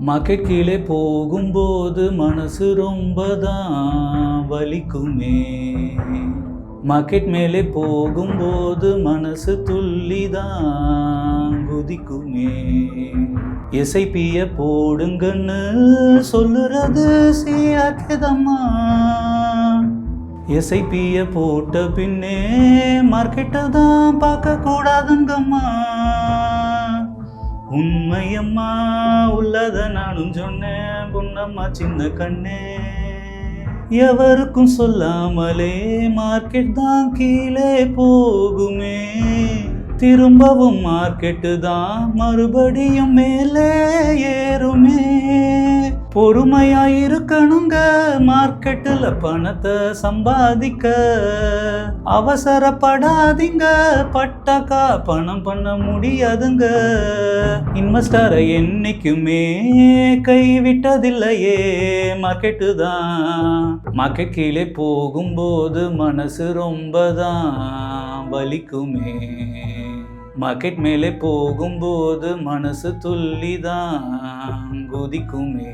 Market கீழே போகும்போது மனசு ரொம்ப தான் வலிக்குமே. மார்க்கெட் மேலே போகும்போது மனசு துள்ளிதான் குதிக்குமே. எஸ்ஐபிய போடுங்கன்னு சொல்லுறது சியாக்கதம்மா. எஸ்ஐபிய போட்ட பின்னே மார்க்கெட்டை தான் பார்க்க கூடாதுங்கம்மா. உண்மையம்மா உள்ளத நானும் சொன்னேன் பொன்னம்மா சின்ன கண்ணே. எவருக்கும் சொல்லாமலே மார்க்கெட் தான் கீழே போகுமே. திரும்பவும் மார்க்கெட்டு தான் மறுபடியும் மேலே ஏறுமே. பொறுமையா இருக்கணுங்க மார்க்கெட்டுல பணத்தை சம்பாதிக்க. அவசரப்படாதீங்க, பட்டாக்கா பணம் பண்ண முடியாதுங்க. இன்வெஸ்டரை என்னைக்குமே கைவிட்டதில்லையே மார்க்கெட்டு தான். மார்க்கெட் கீழே போகும்போது மனசு ரொம்ப தான் வலிக்குமே. மார்க்கெட் மேலே போகும்போது மனசு துள்ளிதான் குதிக்குமே.